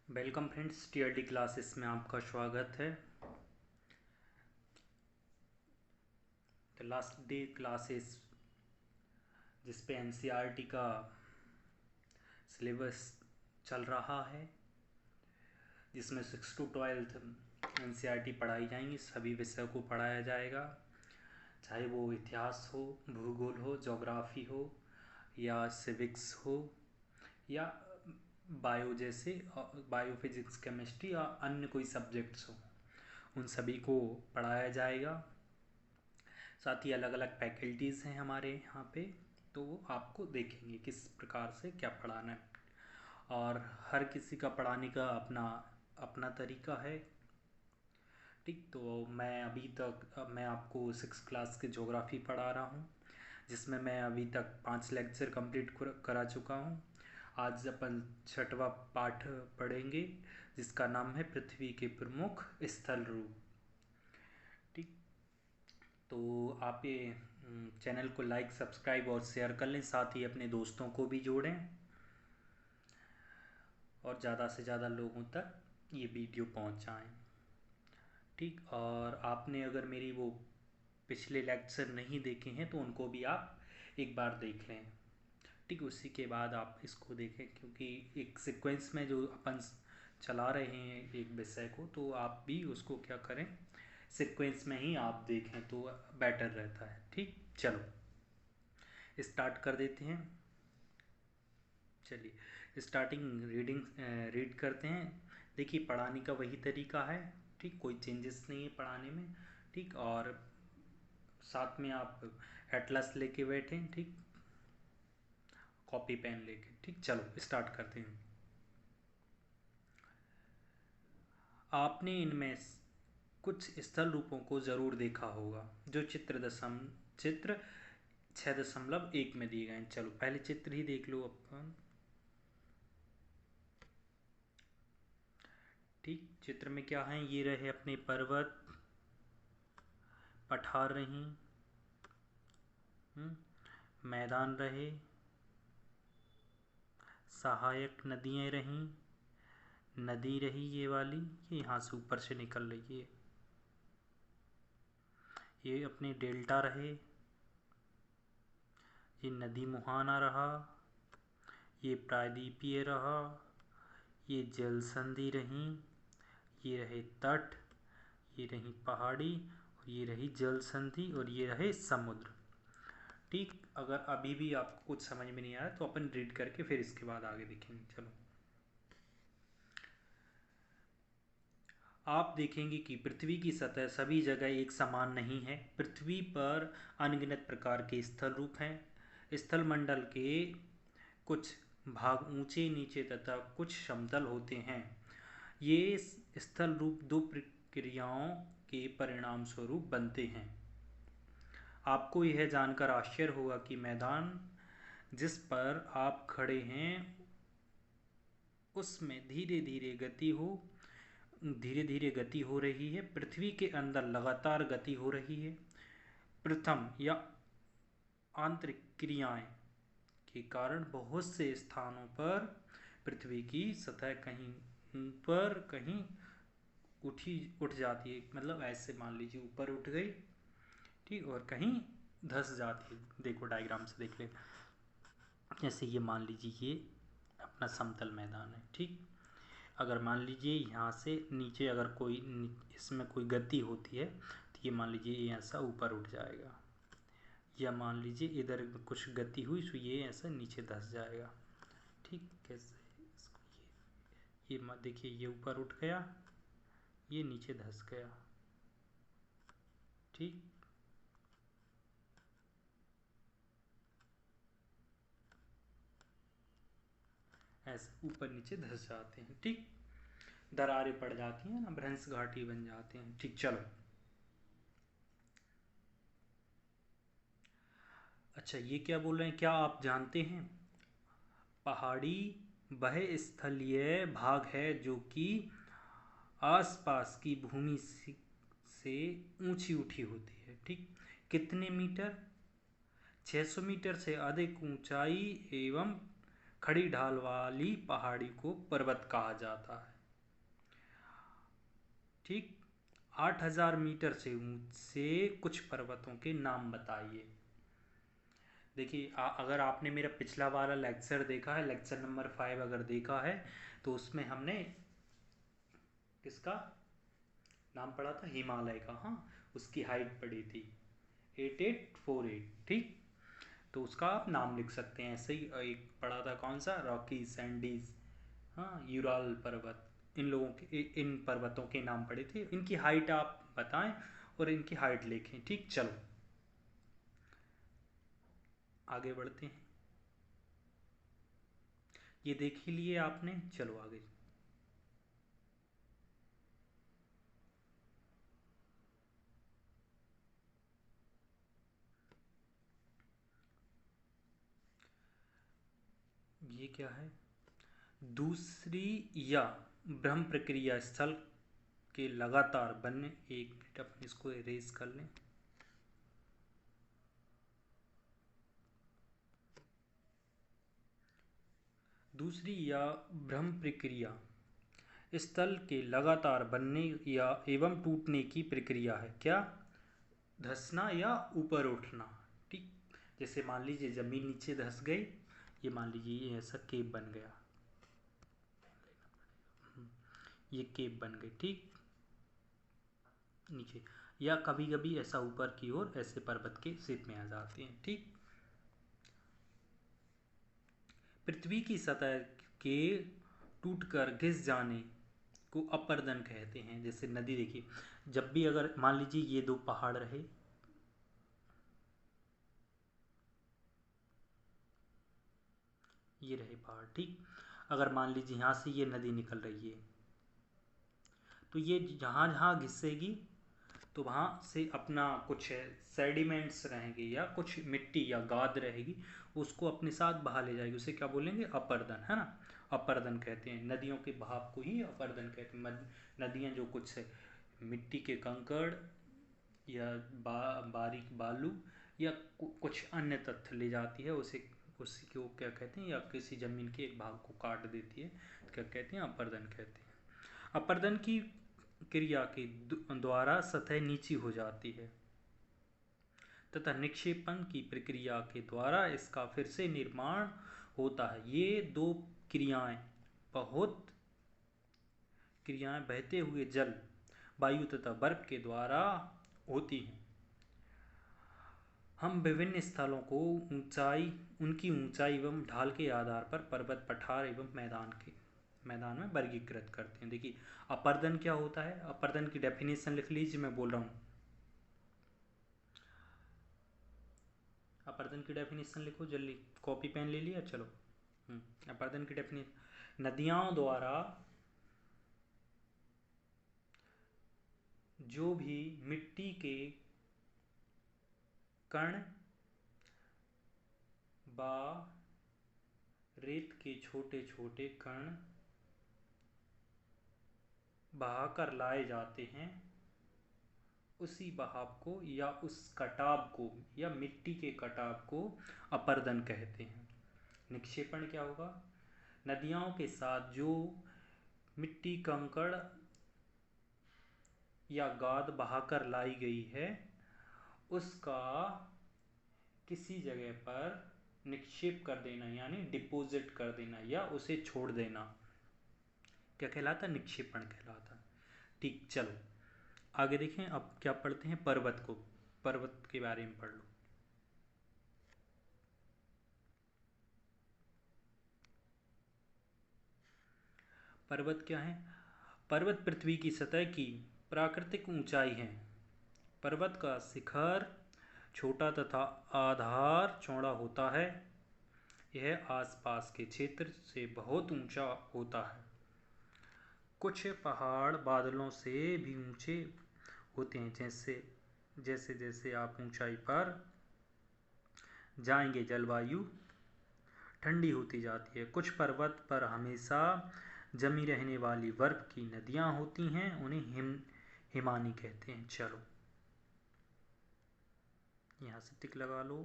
Welcome friends, TRD classes में आपका स्वागत है। तो लास्ट डे क्लासेस जिस पे एनसीईआरटी का सिलेबस चल रहा है, जिसमें 6 to 12 एनसीईआरटी पढ़ाई जाएंगी। सभी विषयों को पढ़ाया जाएगा, चाहे वो इतिहास हो, भूगोल हो, ज्योग्राफी हो या सिविक्स हो या बायो जैसे बायो फिजिक्स केमिस्ट्री या अन्य कोई सब्जेक्ट्स हो, उन सभी को पढ़ाया जाएगा। साथ ही अलग अलग फैकल्टीज़ हैं हमारे यहाँ पे, तो वो आपको देखेंगे किस प्रकार से क्या पढ़ाना है। और हर किसी का पढ़ाने का अपना अपना तरीका है। ठीक, तो मैं आपको 6 क्लास के ज्योग्राफी पढ़ा रहा हूँ, जिसमें मैं अभी तक 5 लेक्चर कंप्लीट करा चुका हूँ। आज अपन 6वां पाठ पढ़ेंगे, जिसका नाम है पृथ्वी के प्रमुख स्थल रूप। ठीक, तो आप ये चैनल को लाइक, सब्सक्राइब और शेयर कर लें, साथ ही अपने दोस्तों को भी जोड़ें और ज़्यादा से ज़्यादा लोगों तक ये वीडियो पहुंचाएं। ठीक, और आपने अगर मेरी वो पिछले लेक्चर नहीं देखे हैं तो उनको भी आप एक बार देख लें। ठीक, उसी के बाद आप इसको देखें, क्योंकि एक सीक्वेंस में जो अपन चला रहे हैं एक विषय को, तो आप भी उसको क्या करें, सीक्वेंस में ही आप देखें तो बेटर रहता है। ठीक, चलो स्टार्ट कर देते हैं। चलिए स्टार्टिंग रीड करते हैं। देखिए, पढ़ाने का वही तरीका है। ठीक, कोई चेंजेस नहीं है पढ़ाने में। ठीक, और साथ में आप एटलस लेके बैठें। ठीक, कॉपी पेन लेके। ठीक, चलो स्टार्ट करते हैं। आपने इनमें कुछ स्थल रूपों को ज़रूर देखा होगा जो चित्र 6.1 में दिए गए हैं। चलो पहले चित्र ही देख लो अपन। ठीक, चित्र में क्या है, ये रहे अपने पर्वत, पठार रही, मैदान रहे, सहायक नदियाँ रहीं, नदी रही ये वाली, ये यहाँ से ऊपर से निकल रही है। ये अपने डेल्टा रहे, ये नदी मुहाना रहा, ये प्रायद्वीपीय रहा, ये जल संधि रही, ये रहे तट, ये रही पहाड़ी, और ये रही जल संधि, और ये रहे समुद्र। ठीक, अगर अभी भी आपको कुछ समझ में नहीं आया तो अपन रीड करके फिर इसके बाद आगे देखेंगे। चलो, आप देखेंगे कि पृथ्वी की सतह सभी जगह एक समान नहीं है। पृथ्वी पर अनगिनत प्रकार के स्थल रूप हैं। स्थल मंडल के कुछ भाग ऊंचे नीचे तथा कुछ समतल होते हैं। ये स्थल रूप दो प्रक्रियाओं के परिणाम स्वरूप बनते हैं। आपको यह जानकर आश्चर्य होगा कि मैदान जिस पर आप खड़े हैं उसमें धीरे धीरे गति हो रही है। पृथ्वी के अंदर लगातार गति हो रही है। प्रथम या आंतरिक क्रियाएं के कारण बहुत से स्थानों पर पृथ्वी की सतह कहीं ऊपर कहीं उठ जाती है। मतलब ऐसे मान लीजिए ऊपर उठ गई, ठीक, और कहीं धंस जाती है। देखो डायग्राम से देख ले। जैसे ये मान लीजिए ये अपना समतल मैदान है। ठीक, अगर मान लीजिए यहाँ से नीचे अगर कोई इसमें कोई गति होती है तो ये मान लीजिए ये ऐसा ऊपर उठ जाएगा, या मान लीजिए इधर कुछ गति हुई तो ये ऐसा नीचे धंस जाएगा। ठीक, कैसे इसको ये मत देखिए, ये ऊपर उठ गया, ये नीचे धंस गया। ठीक, ऐसे ऊपर नीचे धंस जाते हैं। ठीक, दरारें पड़ जाती हैं ना, भ्रंश घाटी बन जाते हैं। ठीक, चलो अच्छा, ये क्या बोल रहे हैं, क्या आप जानते हैं पहाड़ी वह स्थलीय भाग है जो कि आसपास की भूमि से ऊंची उठी होती है। ठीक, कितने मीटर, 600 मीटर से अधिक ऊंचाई एवं खड़ी ढाल वाली पहाड़ी को पर्वत कहा जाता है। ठीक। 8000 मीटर से ऊंचे कुछ पर्वतों के नाम बताइए। देखिए अगर आपने मेरा पिछला वाला लेक्चर देखा है, लेक्चर नंबर 5 अगर देखा है, तो उसमें हमने किसका नाम पढ़ा था? हिमालय का। हाँ, उसकी हाइट पड़ी थी 8848। ठीक, तो उसका आप नाम लिख सकते हैं। ऐसे ही एक पढ़ा था, कौन सा? रॉकी, सैंडीज, हाँ, यूराल पर्वत। इन लोगों के, इन पर्वतों के नाम पड़े थे। इनकी हाइट आप बताएं और इनकी हाइट लिखें। ठीक, चलो आगे बढ़ते हैं। ये देख ही लिए आपने, चलो आगे। ये क्या है? दूसरी या ब्रह्म प्रक्रिया स्थल के लगातार बनने, एक मिनट अपने इसको इरेज कर लें। दूसरी या ब्रह्म प्रक्रिया स्थल के लगातार बनने या एवं टूटने की प्रक्रिया है। क्या? धंसना या ऊपर उठना। ठीक, जैसे मान लीजिए जमीन नीचे धंस गई, ये मान लीजिए ये ऐसा केप बन गया, ये केप बन गई। ठीक, नीचे, या कभी कभी ऐसा ऊपर की ओर ऐसे पर्वत के शेप में आ जाते हैं। ठीक, पृथ्वी की सतह के टूटकर घिस जाने को अपरदन कहते हैं। जैसे नदी, देखिए जब भी अगर मान लीजिए ये दो पहाड़ रहे, ये रहे पहाड़, ठीक, अगर मान लीजिए यहाँ से ये नदी निकल रही है, तो ये जहाँ जहाँ घिसेगी तो वहाँ से अपना कुछ सेडिमेंट्स रहेंगे या कुछ मिट्टी या गाद रहेगी, उसको अपने साथ बहा ले जाएगी। उसे क्या बोलेंगे? अपरदन, है ना। अपरदन कहते हैं, नदियों के बहाव को ही अपरदन कहते हैं। नदियाँ जो कुछ मिट्टी के कंकड़ या बारीक बालू या कुछ अन्य तत्व ले जाती है, उसे, उसी को क्या कहते हैं, या किसी जमीन के एक भाग को काट देती है, तो क्या कहते हैं? अपरदन कहते हैं। अपरदन की क्रिया के द्वारा सतह नीची हो जाती है तथा निक्षेपण की प्रक्रिया के द्वारा इसका फिर से निर्माण होता है। ये दो क्रियाएं बहुत क्रियाएं बहते हुए जल, वायु तथा बर्फ के द्वारा होती हैं। हम विभिन्न स्थलों को ऊंचाई, उनकी ऊंचाई एवं ढाल के आधार पर पर्वत, पठार एवं मैदान में वर्गीकृत करते हैं। देखिए अपरदन क्या होता है? अपरदन की डेफिनेशन लिख लीजिए, मैं बोल रहा हूँ। अपरदन की डेफिनेशन लिखो जल्दी, कॉपी पेन ले लिया? चलो। अपरदन की डेफिनेशन, नदियों द्वारा जो भी मिट्टी के कण व रेत के छोटे छोटे कण बहाकर लाए जाते हैं, उसी बहाव को या उस कटाव को या मिट्टी के कटाव को अपरदन कहते हैं। निक्षेपण क्या होगा? नदियों के साथ जो मिट्टी, कंकड़ या गाद बहाकर लाई गई है, उसका किसी जगह पर निक्षेप कर देना, यानी डिपॉजिट कर देना या उसे छोड़ देना, क्या कहलाता? निक्षेपण कहलाता। ठीक, चलो आगे देखें। अब क्या पढ़ते हैं? पर्वत को, पर्वत के बारे में पढ़ लो। पर्वत क्या है? पर्वत पृथ्वी की सतह की प्राकृतिक ऊंचाई है। पर्वत का शिखर छोटा तथा आधार चौड़ा होता है। यह आसपास के क्षेत्र से बहुत ऊंचा होता है। कुछ पहाड़ बादलों से भी ऊंचे होते हैं। जैसे जैसे जैसे आप ऊंचाई पर जाएंगे जलवायु ठंडी होती जाती है। कुछ पर्वत पर हमेशा जमी रहने वाली बर्फ की नदियां होती हैं, उन्हें हिमानी कहते हैं। चलो यहाँ से टिक लगा लो।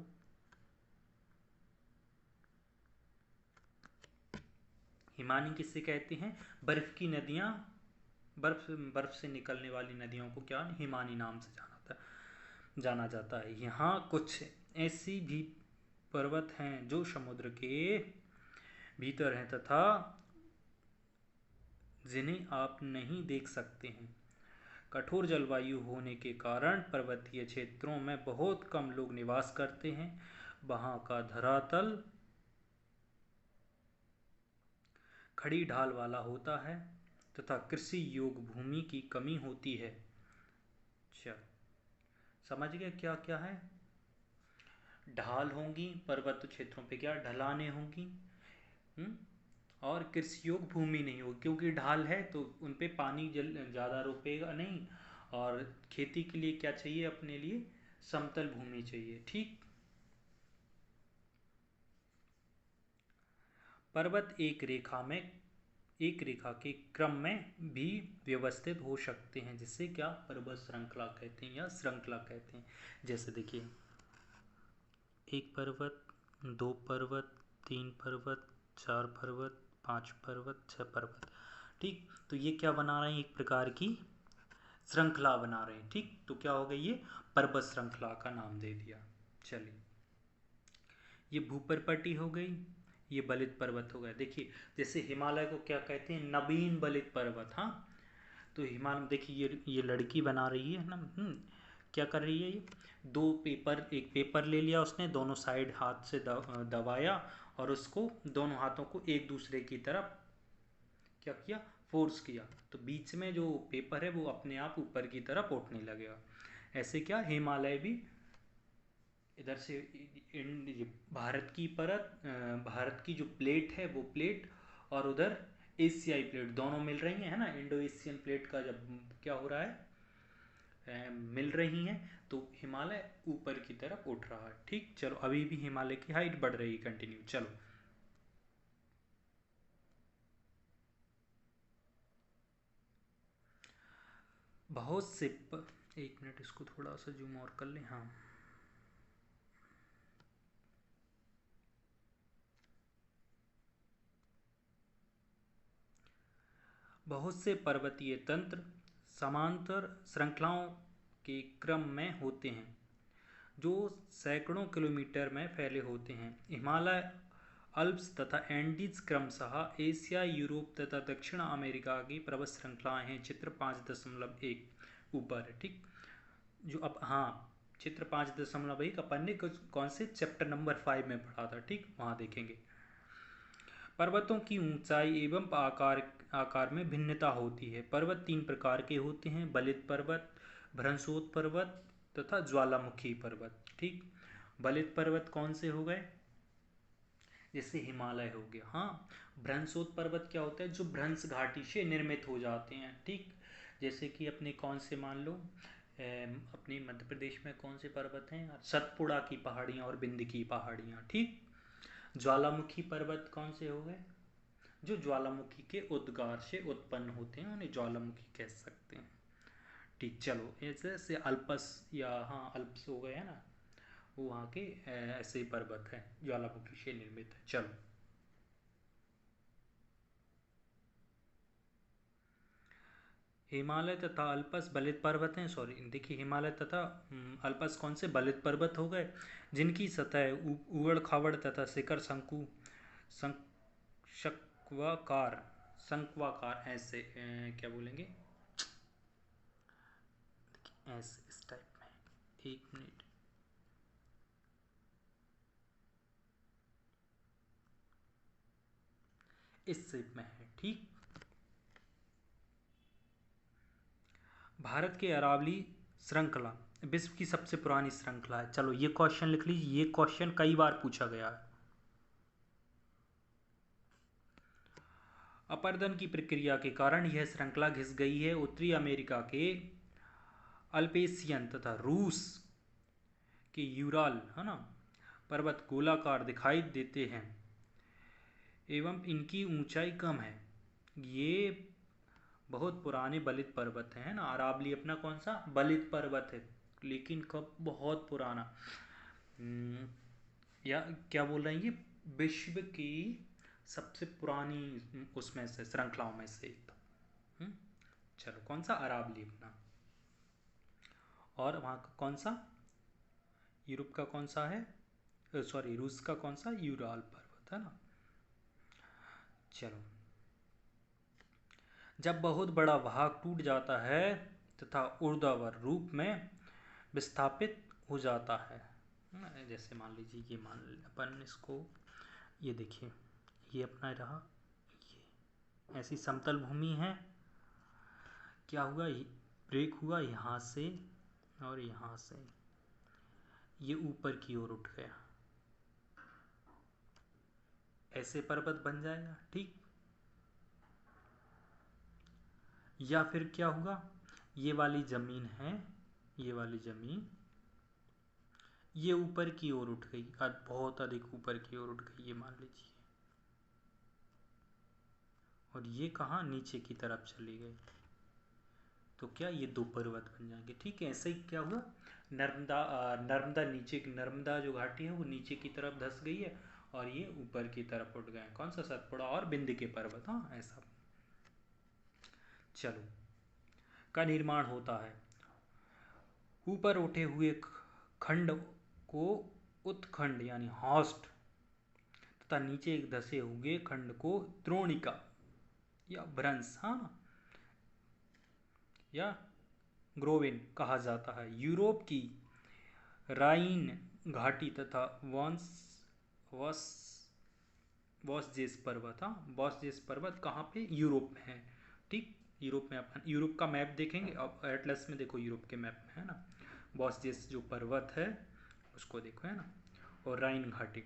हिमानी किससे कहते हैं? बर्फ की नदियां बर्फ से निकलने वाली नदियों को क्या हिमानी नाम से जाना जाता है। यहाँ कुछ ऐसी भी पर्वत हैं जो समुद्र के भीतर हैं तथा जिन्हें आप नहीं देख सकते हैं। कठोर जलवायु होने के कारण पर्वतीय क्षेत्रों में बहुत कम लोग निवास करते हैं। वहाँ का धरातल खड़ी ढाल वाला होता है तथा कृषि योग्य भूमि की कमी होती है। चल समझ गए क्या क्या है? ढाल होंगी, पर्वत क्षेत्रों पे क्या ढलानें होंगी, और कृषि योग्य भूमि नहीं होगी क्योंकि ढाल है तो उन पे पानी जल ज़्यादा रुकेगा नहीं, और खेती के लिए क्या चाहिए अपने लिए, समतल भूमि चाहिए। ठीक, पर्वत एक रेखा के क्रम में भी व्यवस्थित हो सकते हैं जिससे क्या पर्वत श्रृंखला कहते हैं या श्रृंखला कहते हैं। जैसे देखिए, एक पर्वत, दो पर्वत, तीन पर्वत, चार पर्वत, पांच पर्वत, छह पर्वत। ठीक, तो ये क्या बना रहे हैं, एक प्रकार की श्रृंखला बना रहे हैं। ठीक, तो क्या हो गई, ये पर्वत श्रृंखला का नाम दे दिया। चलिए, ये भूपर्पटी हो गई, ये बलित पर्वत हो गया। देखिए, जैसे हिमालय को क्या कहते हैं, नवीन बलित पर्वत। हाँ, तो हिमालय देखिए, ये लड़की बना रही है ना, क्या कर रही है, ये एक पेपर ले लिया उसने, दोनों साइड हाथ से दबाया और उसको दोनों हाथों को एक दूसरे की तरफ क्या किया, फोर्स किया, तो बीच में जो पेपर है वो अपने आप ऊपर की तरफ उठने लगेगा। ऐसे क्या हिमालय भी इधर से भारत की परत, भारत की जो प्लेट है वो प्लेट, और उधर एशियाई प्लेट दोनों मिल रही हैं, है ना, इंडो एशियन प्लेट का जब क्या हो रहा है, मिल रही हैं, तो हिमालय ऊपर की तरफ उठ रहा है। ठीक, चलो अभी भी हिमालय की हाइट बढ़ रही है कंटिन्यू। चलो, बहुत से एक मिनट, इसको थोड़ा सा जूम और कर लें। हाँ, बहुत से पर्वतीय तंत्र समांतर श्रृंखलाओं के क्रम में होते हैं जो सैकड़ों किलोमीटर में फैले होते हैं। हिमालय, अल्प्स तथा एंडीज क्रमशः एशिया, यूरोप तथा दक्षिण अमेरिका की पर्वत श्रृंखलाएं हैं। चित्र 5.1 ऊपर है। ठीक, जो अब हाँ, चित्र 5.1 अपन ने कौन से चैप्टर नंबर 5 में पढ़ा था। ठीक, वहाँ देखेंगे। पर्वतों की ऊंचाई एवं आकार में भिन्नता होती है। पर्वत तीन प्रकार के होते हैं, बलित पर्वत, भ्रंशोत पर्वत तथा ज्वालामुखी पर्वत। ठीक, बलित पर्वत कौन से हो गए, जैसे हिमालय हो गया। हाँ, भ्रंशोत पर्वत क्या होता है, जो भ्रंश घाटी से निर्मित हो जाते हैं। ठीक, जैसे कि अपने कौन से मान लो, अपने मध्य प्रदेश में कौन से पर्वत हैं, सतपुड़ा की पहाड़ियाँ और बिंद की पहाड़ियाँ। ठीक, ज्वालामुखी पर्वत कौन से हो गए, जो ज्वालामुखी के उद्गार से उत्पन्न होते हैं, उन्हें ज्वालामुखी कह सकते हैं। ठीक, चलो ऐसे अल्पस या हाँ अल्प्स हो गए है ना, वो वहाँ के ऐसे पर्वत हैं ज्वालामुखी से निर्मित है। चलो, हिमालय तथा अल्पस बलित पर्वत हैं। सॉरी, देखिए, हिमालय तथा अल्पस कौन से बलित पर्वत हो गए, जिनकी सतह उबड़ खाबड़ तथा शिखर शंक्वाकार शंक्वाकार ऐसे क्या बोलेंगे, ऐसे इस टाइप में। एक मिनट, इस शेप में है। ठीक, भारत के अरावली श्रृंखला विश्व की सबसे पुरानी श्रृंखला है। चलो, ये क्वेश्चन लिख लीजिए, ये क्वेश्चन कई बार पूछा गया है। अपरदन की प्रक्रिया के कारण यह श्रृंखला घिस गई है। उत्तरी अमेरिका के अल्पेशियन तथा रूस के यूराल, है ना, पर्वत गोलाकार दिखाई देते हैं एवं इनकी ऊंचाई कम है। ये बहुत पुराने बलित पर्वत हैं ना, अरावली अपना कौन सा बलित पर्वत है, लेकिन कब, बहुत पुराना। या क्या बोल रहे हैं, ये विश्व की सबसे पुरानी उसमें से श्रृंखलाओं में से एक था। चलो, कौन सा, अरावली अपना। और वहाँ का कौन सा, यूरोप का कौन सा है, सॉरी रूस का कौन सा, यूराल पर्वत है ना। चलो, जब बहुत बड़ा भाग टूट जाता है तथा ऊर्ध्वाधर रूप में विस्थापित हो जाता है, जैसे मान लीजिए ये मान अपन इसको, ये देखिए ये अपना रहा, ये ऐसी समतल भूमि है, क्या हुआ, ब्रेक हुआ यहाँ से और यहाँ से, ये ऊपर की ओर उठ गया, ऐसे पर्वत बन जाएगा, ठीक। या फिर क्या हुआ, ये वाली जमीन है, ये वाली जमीन ये ऊपर की ओर उठ गई, बहुत अधिक ऊपर की ओर उठ गई, ये मान लीजिए, और ये कहाँ, नीचे की तरफ चली गई, तो क्या ये दो पर्वत बन जाएंगे, ठीक है। ऐसे ही क्या हुआ, नर्मदा नीचे, नर्मदा जो घाटी है वो नीचे की तरफ धस गई है और ये ऊपर की तरफ उठ गए, कौन सा, सतपुड़ा और बिंद के पर्वत, हाँ ऐसा। चलो, का निर्माण होता है, ऊपर उठे हुए खंड को उत्खंड यानी हॉस्ट तथा नीचे एक धसे हुए खंड को द्रोणिका या भ्रंश, हाँ, या ग्रोवेन कहा जाता है। यूरोप की राइन घाटी तथा वॉसजेस पर्वत, हाँ वॉसजेस पर्वत कहाँ पे, यूरोप में है, ठीक। यूरोप में अपन यूरोप का मैप देखेंगे, अब एटलस में देखो यूरोप के मैप में है ना, वॉसजेस जो पर्वत है उसको देखो, है ना। और राइन घाटी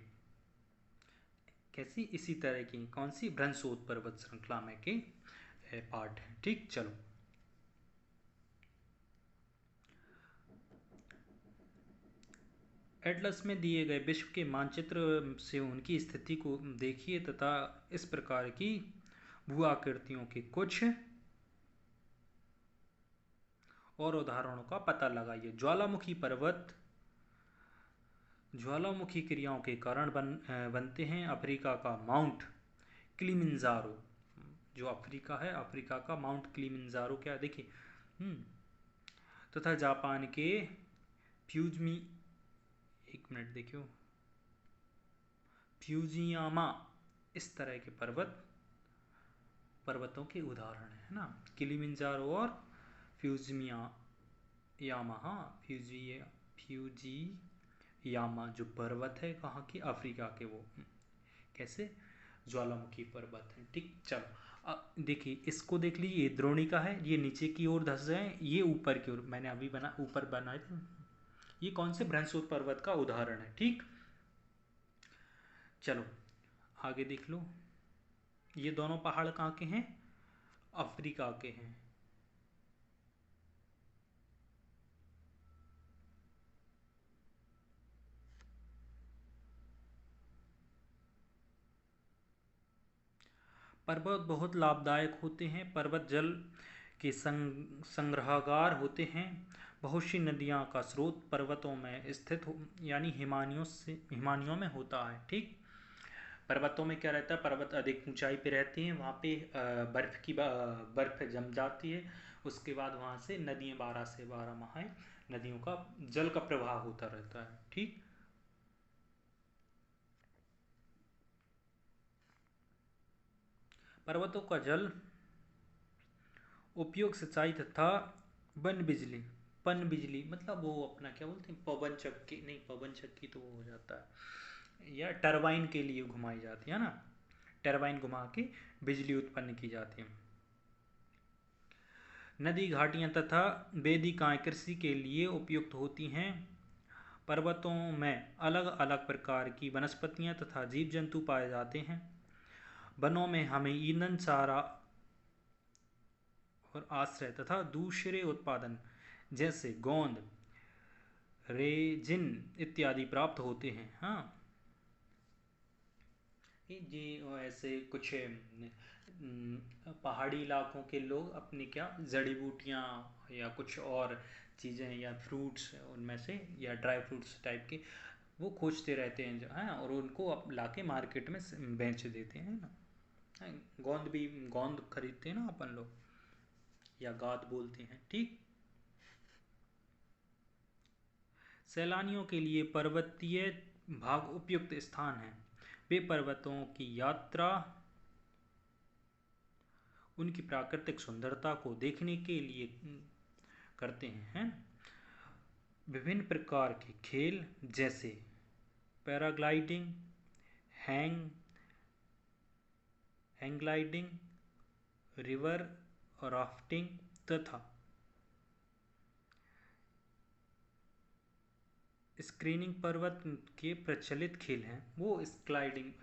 कैसी, इसी तरह की कौन सी, भ्रंशोत पर्वत श्रृंखला में के पार्ट है, ठीक। चलो, एटलस में दिए गए विश्व के मानचित्र से उनकी स्थिति को देखिए तथा इस प्रकार की भू आकृतियों के कुछ और उदाहरणों का पता लगाइए। ज्वालामुखी पर्वत ज्वालामुखी क्रियाओं के कारण बनते हैं। अफ्रीका का माउंट किलिमंजारो, जो अफ्रीका है, अफ्रीका का माउंट किलिमंजारो क्या, देखिए, तथा जापान के फ्यूजमी, एक मिनट देखियो, फ्यूजियामा, इस तरह के पर्वतों के उदाहरण है ना, किलिमंजारो और फ्यूजियामा, हाँ फ्यूजियामा जो पर्वत है कहाँ की, अफ्रीका के, वो कैसे, ज्वालामुखी पर्वत है, ठीक। चलो, देखिए इसको देख लीजिए, ये द्रोणिका है, ये नीचे की ओर धस गए, ये ऊपर की ओर, मैंने अभी ऊपर बनाए थे, ये कौन से, भ्रंशोत पर्वत का उदाहरण है, ठीक। चलो आगे देख लो, ये दोनों पहाड़ कहाँ के हैं, अफ्रीका के हैं। पर्वत बहुत लाभदायक होते हैं, पर्वत जल के संग्रहगार होते हैं। बहुत सी नदियाँ का स्रोत पर्वतों में स्थित यानी हिमानियों में होता है, ठीक। पर्वतों में क्या रहता है, पर्वत अधिक ऊंचाई पे रहते हैं, वहाँ पे बर्फ जम जाती है, उसके बाद वहाँ से नदियाँ 12 से 12 माह नदियों का जल का प्रवाह होता रहता है, ठीक। पर्वतों का जल उपयोग सिंचाई तथा पन बिजली मतलब वो अपना क्या बोलते हैं, पवन चक्की, नहीं पवन चक्की तो वो हो जाता है, या टरबाइन के लिए घुमाई जाती है ना, टरबाइन घुमा के बिजली उत्पन्न की जाती है। नदी घाटियाँ तथा वेदिकाएँ कृषि के लिए उपयुक्त होती हैं। पर्वतों में अलग अलग प्रकार की वनस्पतियाँ तथा जीव जंतु पाए जाते हैं। वनों में हमें ईंधन, चारा और आश्रय तथा दूसरे उत्पादन जैसे गोंद, रेजिन इत्यादि प्राप्त होते हैं, हाँ। ये ऐसे कुछ पहाड़ी इलाकों के लोग अपनी क्या जड़ी बूटियाँ या कुछ और चीज़ें या फ्रूट्स उनमें से, या ड्राई फ्रूट्स टाइप के वो खोजते रहते हैं जो है, और उनको अब लाके मार्केट में बेच देते हैं ना। गोंद खरीदते हैं ना अपन लोग, या गाद बोलते हैं। ठीक, सैलानियों के लिए पर्वतीय भाग उपयुक्त स्थान है। वे पर्वतों की यात्रा उनकी प्राकृतिक सुंदरता को देखने के लिए करते हैं। विभिन्न प्रकार के खेल जैसे paragliding, hang gliding, river rafting तथा स्कीइंग पर्वत के प्रचलित खेल हैं। वो स्लाइडिंग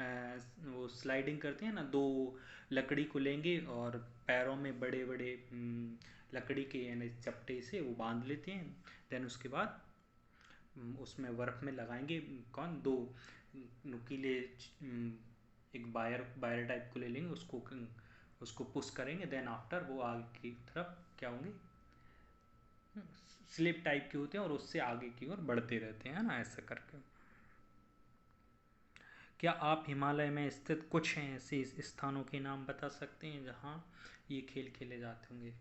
करते हैं ना, दो लकड़ी को लेंगे और पैरों में बड़े बड़े लकड़ी के यानी चपटे से वो बांध लेते हैं। देन उसके बाद उसमें बर्फ में लगाएंगे, कौन दो नुकीले एक बायर टाइप को ले लेंगे, उसको पुश करेंगे। देन आफ्टर वो आगे की तरफ क्या होंगे, स्लिप टाइप के होते हैं और उससे आगे की ओर बढ़ते रहते हैं ना, ऐसा करके। क्या आप हिमालय में स्थित कुछ ऐसे स्थानों के नाम बता सकते हैं जहाँ ये खेल खेले जाते होंगे?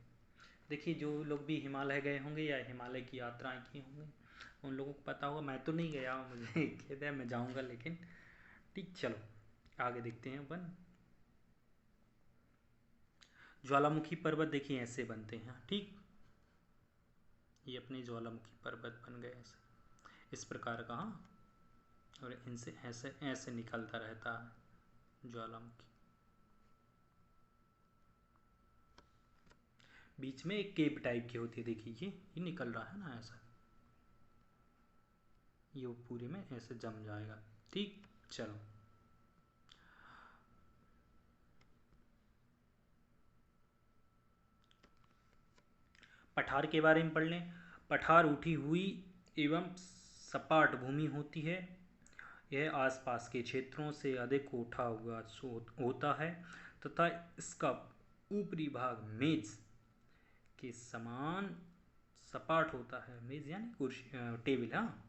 देखिए, जो लोग भी हिमालय गए होंगे या हिमालय की यात्राएं की होंगी उन लोगों को पता होगा। मैं तो नहीं गया हूँ, मुझे खेद है, मैं जाऊँगा लेकिन। ठीक, चलो आगे देखते हैं अपन। ज्वालामुखी पर्वत देखिए ऐसे बनते हैं। ठीक, ये अपने ज्वालामुखी पर्वत बन गए ऐसे, इस प्रकार का। हाँ, और इनसे ऐसे ऐसे निकलता रहता है ज्वालामुखी। बीच में एक केप टाइप की होती है, देखिए ये निकल रहा है ना ऐसा, ये पूरे में ऐसे जम जाएगा। ठीक, चलो पठार के बारे में पढ़ लें। पठार उठी हुई एवं सपाट भूमि होती है। यह आसपास के क्षेत्रों से अधिक उठा हुआ होता है तथा इसका ऊपरी भाग मेज के समान सपाट होता है। मेज यानी कुर्सी, टेबल। हाँ,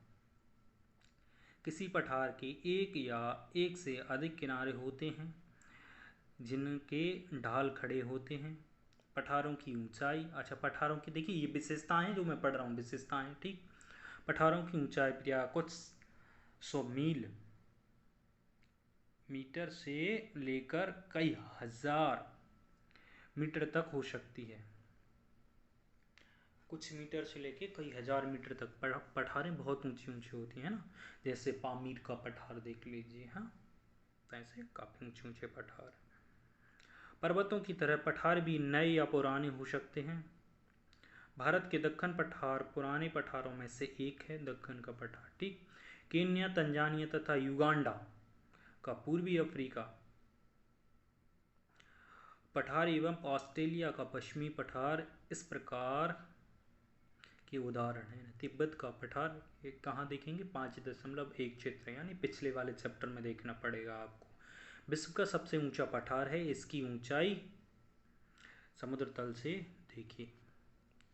किसी पठार के एक या एक से अधिक किनारे होते हैं जिनके ढाल खड़े होते हैं। पठारों की ऊंचाई, अच्छा पठारों की देखिए ये विशेषताएं जो मैं पढ़ रहा हूँ, विशेषताएं। ठीक, पठारों की ऊंचाई प्रायः कुछ 100 मीटर से लेकर कई हजार मीटर तक हो सकती है। कुछ मीटर से लेकर कई हजार मीटर तक पठारें बहुत ऊंची ऊंची होती हैं ना, जैसे पामीर का पठार देख लीजिए। हाँ, ऐसे काफ़ी ऊंचे ऊंचे पठार। पर्वतों की तरह पठार भी नए या पुराने हो सकते हैं। भारत के दक्कन पठार पुराने पठारों में से एक है। दक्कन का पठार। ठीक, केन्या, तंजानिया तथा युगांडा का पूर्वी अफ्रीका पठार एवं ऑस्ट्रेलिया का पश्चिमी पठार इस प्रकार के उदाहरण हैं। तिब्बत का पठार कहाँ देखेंगे, 5.1 क्षेत्र, यानी पिछले वाले चैप्टर में देखना पड़ेगा आपको। विश्व का सबसे ऊंचा पठार है। इसकी ऊंचाई समुद्र तल से देखिए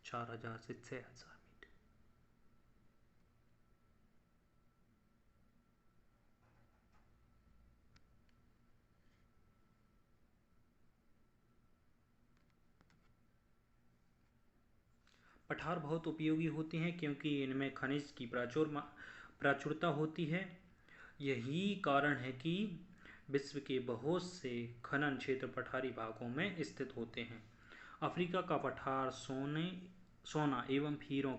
4000 से 6000 मीटर। पठार बहुत उपयोगी होते हैं क्योंकि इनमें खनिज की प्रचुरता होती है। यही कारण है कि विश्व के बहुत से खनन क्षेत्र पठारी भागों में स्थित होते हैं। अफ्रीका का पठार सोना एवं हीरों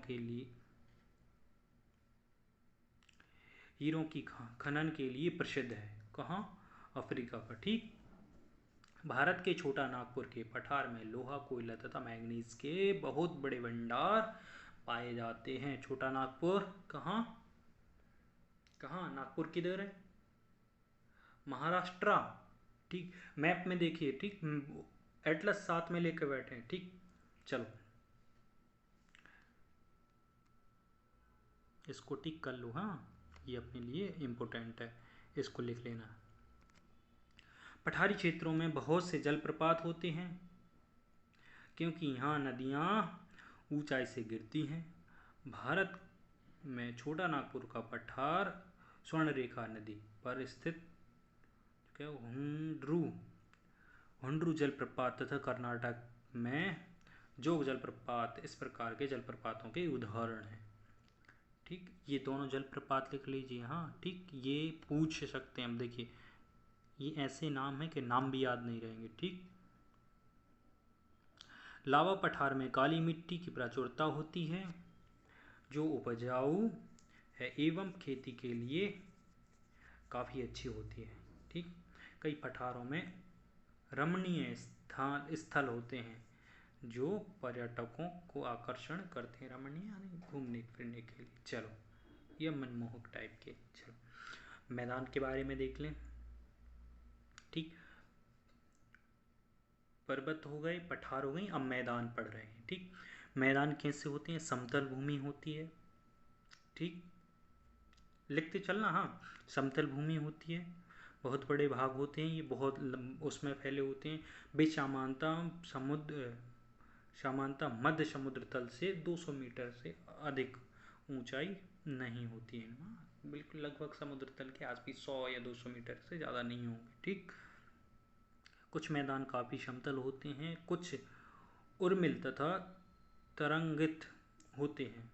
की खनन के लिए प्रसिद्ध है। कहाँ, अफ्रीका का। ठीक, भारत के छोटा नागपुर के पठार में लोहा, कोयला तथा मैंगनीज के बहुत बड़े भंडार पाए जाते हैं। छोटा नागपुर कहाँ, कहाँ नागपुर किधर है, महाराष्ट्र। ठीक, मैप में देखिए। ठीक, एटलस साथ में लेकर बैठे हैं। ठीक, चलो इसको टिक कर लो। हाँ, ये अपने लिए इम्पोर्टेंट है, इसको लिख लेना। पठारी क्षेत्रों में बहुत से जलप्रपात होते हैं क्योंकि यहाँ नदियाँ ऊंचाई से गिरती हैं। भारत में छोटा नागपुर का पठार स्वर्णरेखा नदी पर स्थित क्या हुंड्रू जलप्रपात तथा कर्नाटक में जोग जलप्रपात इस प्रकार के जलप्रपातों के उदाहरण हैं। ठीक, ये दोनों जलप्रपात लिख लीजिए। हाँ ठीक, ये पूछ सकते हैं हम। देखिए ये ऐसे नाम है कि नाम भी याद नहीं रहेंगे। ठीक, लावा पठार में काली मिट्टी की प्रचुरता होती है जो उपजाऊ है एवं खेती के लिए काफ़ी अच्छी होती है। ठीक, कई पठारों में रमणीय स्थल होते हैं जो पर्यटकों को आकर्षण करते हैं। रमणीय यानी घूमने फिरने के लिए। चलो, ये मनमोहक टाइप के। चलो मैदान के बारे में देख लें। ठीक, पर्वत हो गए, पठार हो गई, अब मैदान पड़ रहे हैं। ठीक, मैदान कैसे होते हैं? समतल भूमि होती है। ठीक, लिखते चलना। हाँ, समतल भूमि होती है, बहुत बड़े भाग होते हैं, ये बहुत उसमें फैले होते हैं। वे सामान्यतः मध्य समुद्र तल से 200 मीटर से अधिक ऊंचाई नहीं होती है। बिल्कुल लगभग समुद्र तल के आसपास 100 या 200 मीटर से ज़्यादा नहीं होंगे। ठीक, कुछ मैदान काफ़ी समतल होते हैं, कुछ उर्मिल तथा तरंगित होते हैं,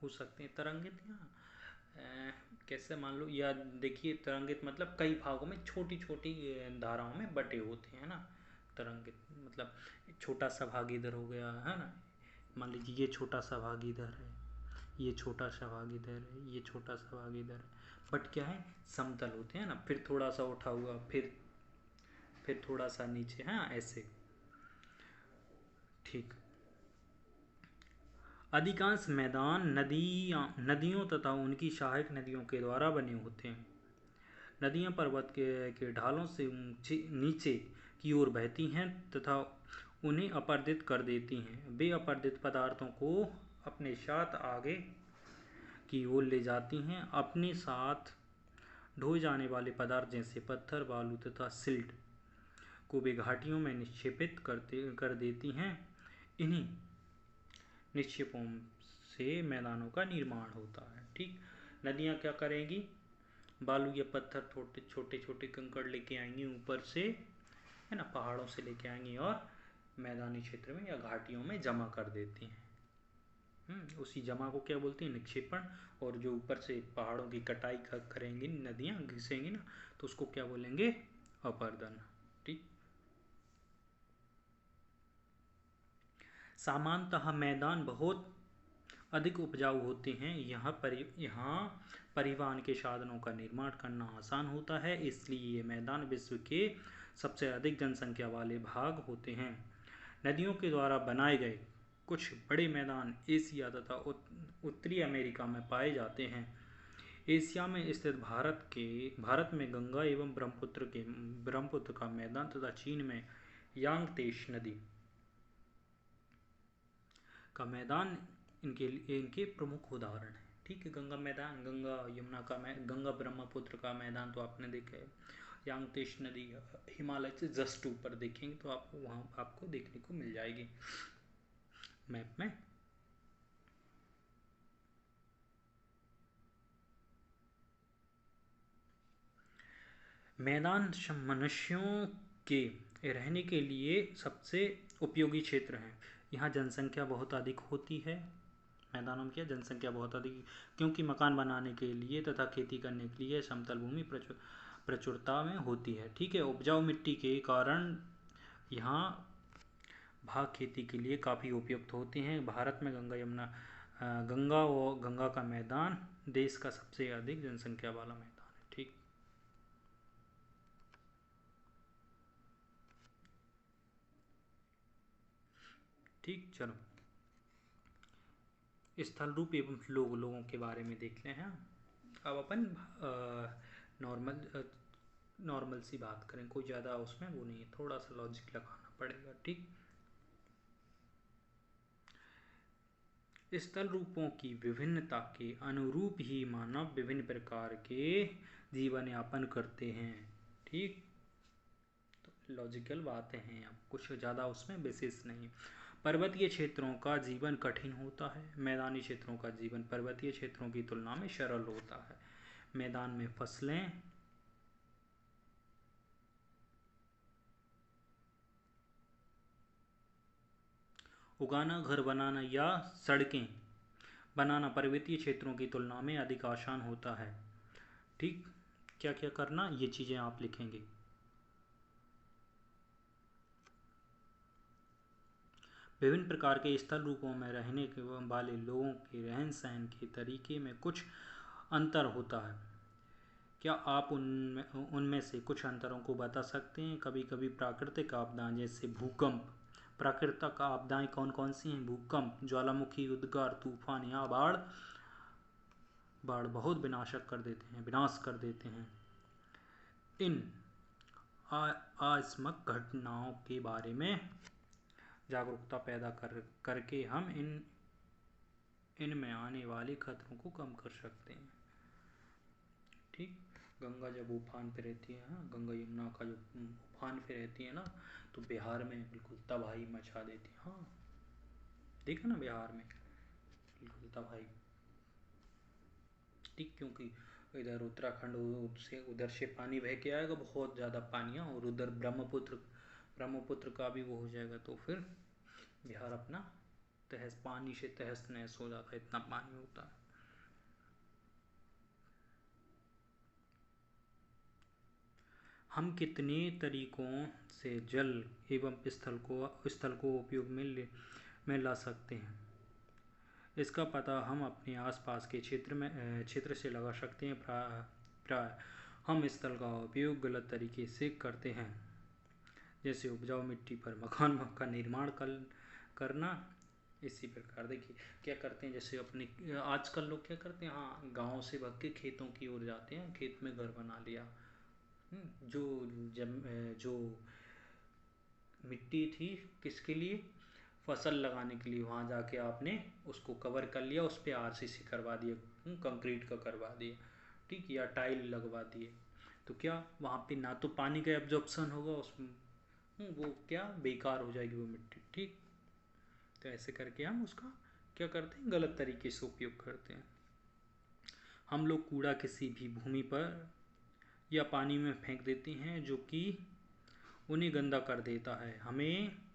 हो सकते हैं तरंगित या कैसे मान लो, या देखिए तरंगित मतलब कई भागों में छोटी छोटी धाराओं में बटे होते हैं ना। तरंगित मतलब छोटा सा भाग इधर हो गया है ना, मान लीजिए ये छोटा सा भाग इधर है, ये छोटा सा भाग इधर है, ये छोटा सा भाग इधर है, बट क्या है, समतल होते हैं ना। फिर थोड़ा सा उठा हुआ, फिर थोड़ा सा नीचे, हाँ ऐसे। ठीक, अधिकांश मैदान नदियों तथा उनकी सहायक नदियों के द्वारा बने होते हैं। नदियाँ पर्वत के ढालों से नीचे की ओर बहती हैं तथा उन्हें अपर्दित कर देती हैं। वे अपर्दित पदार्थों को अपने साथ आगे की ओर ले जाती हैं। अपने साथ ढोए जाने वाले पदार्थ जैसे पत्थर, बालू तथा सिल्ट को वे घाटियों में निक्षेपित कर देती हैं। इन्हीं निक्षेपों से मैदानों का निर्माण होता है। ठीक, नदियाँ क्या करेंगी, बालू या पत्थर छोटे छोटे कंकड़ लेके आएंगी ऊपर से, है ना, पहाड़ों से लेके आएंगी और मैदानी क्षेत्र में या घाटियों में जमा कर देती हैं। उसी जमा को क्या बोलते हैं, निक्षेपण। और जो ऊपर से पहाड़ों की कटाई करेंगी, नदियाँ घिसेंगी ना, तो उसको क्या बोलेंगे, अपर्दन। ठीक, सामान्यतः मैदान बहुत अधिक उपजाऊ होते हैं। यहाँ परिवहन के साधनों का निर्माण करना आसान होता है, इसलिए ये मैदान विश्व के सबसे अधिक जनसंख्या वाले भाग होते हैं। नदियों के द्वारा बनाए गए कुछ बड़े मैदान एशिया तथा उत्तरी अमेरिका में पाए जाते हैं। एशिया में स्थित भारत में गंगा एवं ब्रह्मपुत्र का मैदान तथा चीन में यांगत्से नदी का मैदान इनके प्रमुख उदाहरण हैं। ठीक है, गंगा मैदान, गंगा ब्रह्मपुत्र का मैदान तो आपने देखा है। यांगत्से नदी हिमालय से जस्ट ऊपर देखेंगे तो आपको वहाँ आपको देखने को मिल जाएगी मैप में। मैदान मनुष्यों के रहने के लिए सबसे उपयोगी क्षेत्र हैं। यहाँ जनसंख्या बहुत अधिक होती है। मैदानों में क्या जनसंख्या बहुत अधिक, क्योंकि मकान बनाने के लिए तथा खेती करने के लिए समतल भूमि प्रचुरता में होती है। ठीक है, उपजाऊ मिट्टी के कारण यहाँ भाग खेती के लिए काफ़ी उपयुक्त होते हैं। भारत में गंगा का मैदान देश का सबसे अधिक जनसंख्या वाला मैदान है। ठीक, ठीक, चलो स्थल रूप एवं लोगों के बारे में देख लें हैं। अब अपन नॉर्मल सी बात करें, कोई ज़्यादा उसमें वो नहीं है, थोड़ा सा लॉजिक लगाना पड़ेगा। ठीक, स्थल रूपों की विभिन्नता के अनुरूप ही मानव विभिन्न प्रकार के जीवन यापन करते हैं। ठीक, तो लॉजिकल बातें हैं, अब कुछ ज़्यादा उसमें विशेष नहीं। पर्वतीय क्षेत्रों का जीवन कठिन होता है। मैदानी क्षेत्रों का जीवन पर्वतीय क्षेत्रों की तुलना में सरल होता है। मैदान में फसलें उगाना, घर बनाना या सड़कें बनाना पर्वतीय क्षेत्रों की तुलना में अधिक आसान होता है। ठीक, क्या क्या करना, ये चीज़ें आप लिखेंगे। विभिन्न प्रकार के स्थल रूपों में रहने वाले लोगों के रहन सहन के तरीके में कुछ अंतर होता है। क्या आप उनमें से कुछ अंतरों को बता सकते हैं? कभी कभी प्राकृतिक आपदाएं जैसे भूकंप, प्राकृतिक आपदाएं कौन कौन सी हैं? भूकंप, ज्वालामुखी, उद्गार, तूफान या बाढ़ बहुत विनाश कर देते हैं। इन आकस्मिक घटनाओं के बारे में जागरूकता पैदा करके हम इनमें आने वाले खतरों को कम कर सकते हैं। ठीक, गंगा जब उफान पे रहती है, हाँ, गंगा यमुना का जो उफान पे रहती है ना, तो बिहार में बिल्कुल तबाही मचा देती है। हाँ, देखा ना, बिहार में बिल्कुल तबाही। ठीक, क्योंकि इधर उत्तराखंड से उधर से पानी बह के आएगा, बहुत ज़्यादा पानी है, और उधर ब्रह्मपुत्र का भी वो हो जाएगा, तो फिर बिहार अपना पानी से तहस नहस हो जाता है, इतना पानी होता है। हम कितने तरीकों से जल एवं स्थल को उपयोग में ला सकते हैं? इसका पता हम अपने आसपास के क्षेत्र से लगा सकते हैं। प्राय हम स्थल का उपयोग गलत तरीके से करते हैं, जैसे उपजाऊ मिट्टी पर मकान का निर्माण करना। इसी प्रकार देखिए क्या करते हैं, जैसे अपने आजकल लोग क्या करते हैं, हाँ, गांव से भाग के खेतों की ओर जाते हैं, खेत में घर बना लिया। जो जो मिट्टी थी किसके लिए, फसल लगाने के लिए, वहाँ जाके आपने उसको कवर कर लिया, उस पर आरसीसी करवा दिए, कंक्रीट का करवा दिए, ठीक, या टाइल लगवा दिए, तो क्या वहाँ पे ना तो पानी का एब्जॉर्प्शन होगा उसमें, वो क्या बेकार हो जाएगी वो मिट्टी। ठीक, तो ऐसे करके हम उसका क्या करते हैं, गलत तरीके से उपयोग करते हैं। हम लोग कूड़ा किसी भी भूमि पर या पानी में फेंक देते हैं, जो कि उन्हें गंदा कर देता है। हमें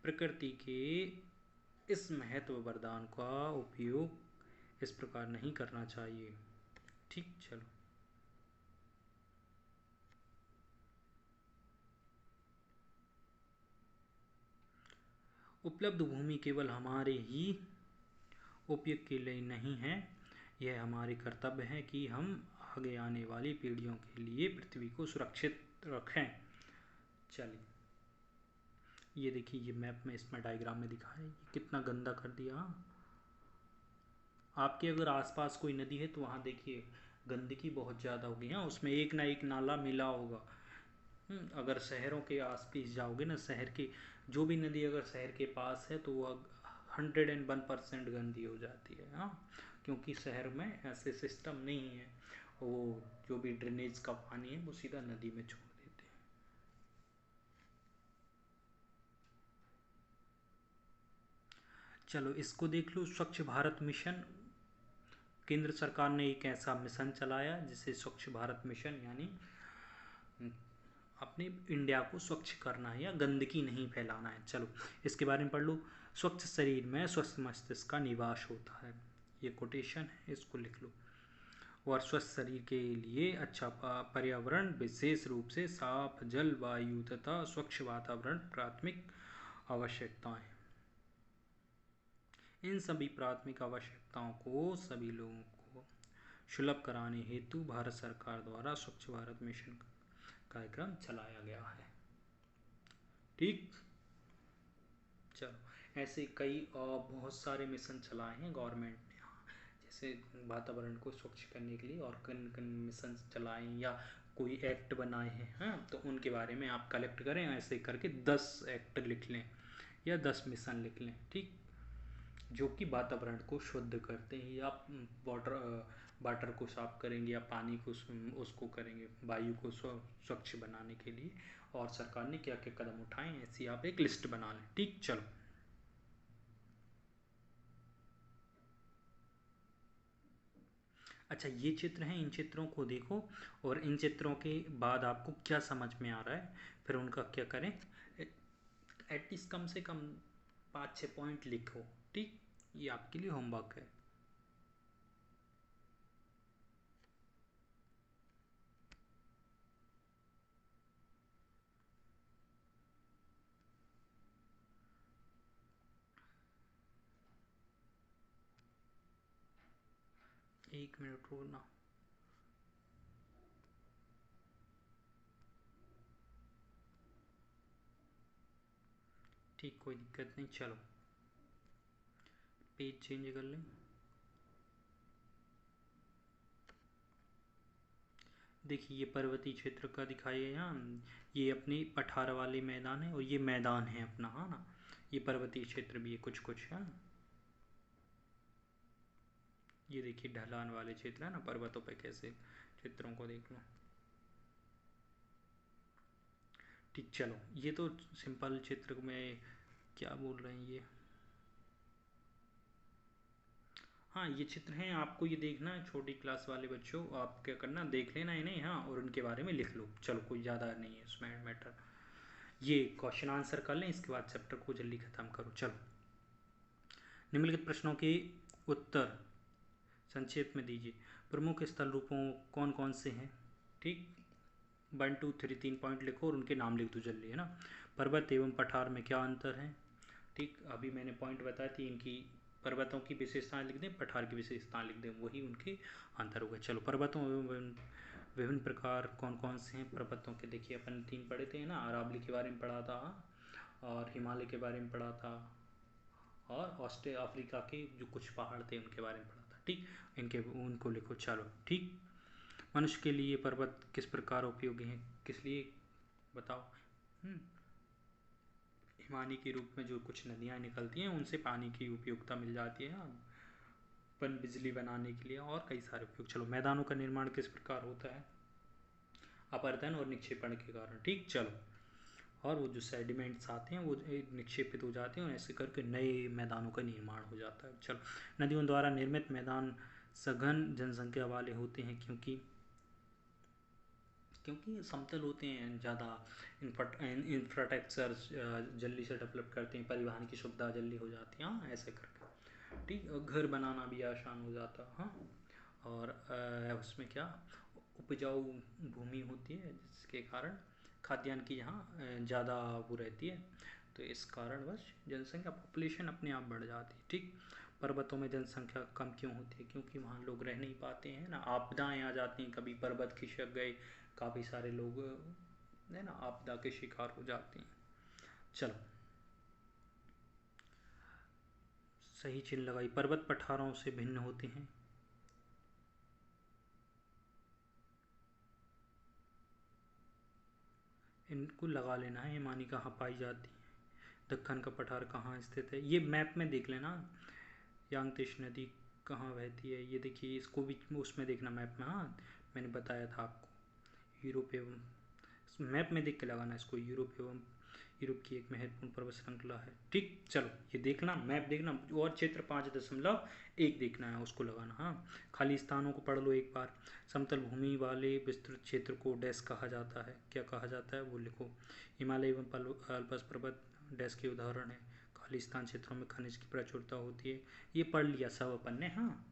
प्रकृति के इस महत्व वरदान का उपयोग इस प्रकार नहीं करना चाहिए। ठीक, चलो। उपलब्ध भूमि केवल हमारे ही उपयोग के लिए नहीं है, यह हमारे कर्तव्य है कि हम आगे आने वाली पीढ़ियों के लिए पृथ्वी को सुरक्षित रखें। चलिए, ये देखिए, ये मैप में इसमें डायग्राम में दिखा है, कितना गंदा कर दिया। आपके अगर आसपास कोई नदी है तो वहाँ देखिए गंदगी बहुत ज़्यादा होगी, हाँ, उसमें एक ना एक नाला मिला होगा। अगर शहरों के आस पास जाओगे ना, शहर की जो भी नदी अगर शहर के पास है तो वह 101% गंदी हो जाती है। हाँ, क्योंकि शहर में ऐसे सिस्टम नहीं है, वो जो भी ड्रेनेज का पानी है वो सीधा नदी में छोड़ देते हैं। चलो इसको देख लो, स्वच्छ भारत मिशन। केंद्र सरकार ने एक ऐसा मिशन चलाया जिसे स्वच्छ भारत मिशन, यानी अपने इंडिया को स्वच्छ करना है या गंदगी नहीं फैलाना है। चलो इसके बारे में पढ़ लो। स्वच्छ शरीर में स्वस्थ मस्तिष्क का निवास होता है, ये कोटेशन है, इसको लिख लो। और स्वस्थ शरीर के लिए अच्छा पर्यावरण, विशेष रूप से साफ जल, वायु तथा स्वच्छ वातावरण प्राथमिक आवश्यकताएं। इन सभी प्राथमिक आवश्यकताओं को सभी लोगों को सुलभ कराने हेतु भारत सरकार द्वारा स्वच्छ भारत मिशन कार्यक्रम चलाया गया है। ठीक, चलो ऐसे कई बहुत सारे मिशन चलाए हैं गवर्नमेंट ने, जैसे वातावरण को स्वच्छ करने के लिए, और किन किन मिशन चलाए या कोई एक्ट बनाए हैं, हाँ, तो उनके बारे में आप कलेक्ट करें, ऐसे करके 10 एक्ट लिख लें या 10 मिशन लिख लें। ठीक, जो कि वातावरण को शुद्ध करते हैं, या वाटर को साफ करेंगे, या पानी को उसको करेंगे, वायु को स्वच्छ बनाने के लिए, और सरकार ने क्या क्या कदम उठाए, ऐसी आप एक लिस्ट बना लें। ठीक, चलो। अच्छा, ये चित्र हैं, इन चित्रों को देखो, और इन चित्रों के बाद आपको क्या समझ में आ रहा है, फिर उनका क्या करें, एटलीस्ट कम से कम 5-6 पॉइंट लिखो। ठीक, ये आपके लिए होमवर्क है। एक मिनट रुकना। ठीक, कोई दिक्कत नहीं, चलो पेज चेंज कर लें। देखिए ये पर्वतीय क्षेत्र का दिखाई है यहाँ, ये अपनी पठार वाले मैदान है और ये मैदान है अपना, हाँ ना। ये पर्वतीय क्षेत्र भी है कुछ कुछ है। ये देखिए ढलान वाले क्षेत्र है ना, पर्वतों पे कैसे चित्रों को देख लो। ठीक, चलो ये तो सिंपल चित्र में क्या बोल रहे हैं ये, हाँ ये चित्र हैं, आपको ये देखना है। छोटी क्लास वाले बच्चों, आप क्या करना, देख लेना इन्हें, हाँ, और उनके बारे में लिख लो। चलो कोई ज़्यादा नहीं है इसमें मैटर। ये क्वेश्चन आंसर कर लें, इसके बाद चैप्टर को जल्दी ख़त्म करो। चलो निम्नलिखित प्रश्नों के उत्तर संक्षेप में दीजिए। प्रमुख स्थल रूपों कौन कौन से हैं? ठीक, 1 2 3 3 पॉइंट लिखो और उनके नाम लिख दो जल्दी, है ना। पर्वत एवं पठार में क्या अंतर है? ठीक, अभी मैंने पॉइंट बताया थी, इनकी पर्वतों की विशेषताएं लिख दें, पठार की विशेषताएं लिख दें, वही उनके अंतर हो गए। चलो पर्वतों एवं विभिन्न प्रकार कौन कौन से हैं पर्वतों के? देखिए अपन 3 पढ़े थे ना, अरावली के बारे में पढ़ा था, और हिमालय के बारे में पढ़ा था, और ऑस्ट्रेलिया अफ्रीका के जो कुछ पहाड़ थे उनके बारे में पढ़ा था। ठीक, इनके उनको लिखो। चलो ठीक, मनुष्य के लिए पर्वत किस प्रकार उपयोगी हैं? किस लिए बताओ? हिमानी के रूप में जो कुछ नदियाँ निकलती हैं उनसे पानी की उपयोगिता मिल जाती है, पन बिजली बनाने के लिए और कई सारे उपयोग। चलो मैदानों का निर्माण किस प्रकार होता है? अपरदन और निक्षेपण के कारण। ठीक, चलो, और वो जो सेडिमेंट्स आते हैं वो निक्षेपित हो जाते हैं और ऐसे करके नए मैदानों का निर्माण हो जाता है। चलो, नदियों द्वारा निर्मित मैदान सघन जनसंख्या वाले होते हैं क्योंकि क्योंकि समतल होते हैं, ज़्यादा इंफ्रास्ट्रक्चर जल्दी से डेवलप करते हैं, परिवहन की सुविधा जल्दी हो जाती है, हाँ ऐसे करके। ठीक, और घर बनाना भी आसान हो जाता है, हाँ। और उसमें क्या उपजाऊ भूमि होती है जिसके कारण खाद्यान्न की यहाँ ज़्यादा वो रहती है, तो इस कारणवश जनसंख्या पॉपुलेशन अपने आप बढ़ जाती है। ठीक, पर्वतों में जनसंख्या कम क्यों होती है? क्योंकि वहाँ लोग रह नहीं पाते हैं ना, आपदाएं आ जाती हैं, कभी पर्वत खिसक गए, काफ़ी सारे लोग है ना आपदा के शिकार हो जाते हैं। चलो सही चिन्ह लगाई। पर्वत पठारों से भिन्न होते हैं। इनको लगा लेना है। हिमानी कहाँ पाई जाती है? दक्कन का पठार कहाँ स्थित है? ये मैप में देख लेना। यांगतिश नदी कहाँ बहती है? ये देखिए, इसको भी उसमें देखना मैप में, हाँ मैंने बताया था आपको। यूरोप एवं मैप में देख के लगाना इसको। यूरोप की एक महत्वपूर्ण पर्वत श्रृंखला है। ठीक, चलो ये देखना, मैप देखना, और क्षेत्र 5.1 देखना है, उसको लगाना, हाँ। खाली स्थानों को पढ़ लो एक बार। समतल भूमि वाले विस्तृत क्षेत्र को डैश कहा जाता है? क्या कहा जाता है वो लिखो। हिमालय एवं अल्पस पर्वत डैश के उदाहरण है। खाली स्थान क्षेत्रों में खनिज की प्रचुरता होती है। ये पढ़ लिया सब अपन ने, हाँ।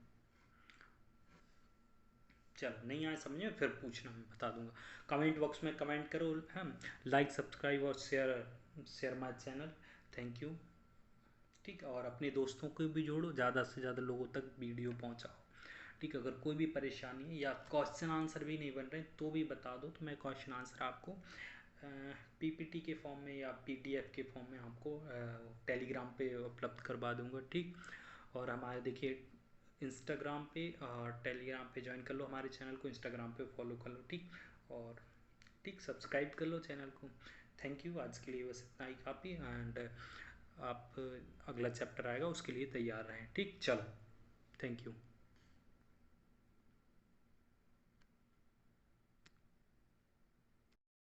चलो नहीं आए समझ में फिर पूछना, मैं बता दूंगा। कमेंट बॉक्स में कमेंट करो, हम लाइक सब्सक्राइब और share my channel. Thank you. ठीक है, और अपने दोस्तों को भी जोड़ो, ज़्यादा से ज़्यादा लोगों तक वीडियो पहुँचाओ। ठीक है, अगर कोई भी परेशानी है या क्वेश्चन आंसर भी नहीं बन रहे तो भी बता दो, तो मैं क्वेश्चन आंसर आपको पीपीटी के फॉर्म में या पीडीएफ के फॉर्म में आपको टेलीग्राम पे उपलब्ध करवा दूंगा। ठीक, और हमारे देखिए इंस्टाग्राम पे और टेलीग्राम पे ज्वाइन कर लो हमारे चैनल को, इंस्टाग्राम पे फॉलो कर लो। ठीक, और ठीक सब्सक्राइब कर लो चैनल को। थैंक यू, आज के लिए बस इतना ही काफ़ी। एंड आप अगला चैप्टर आएगा उसके लिए तैयार रहें। ठीक, चलो, थैंक यू।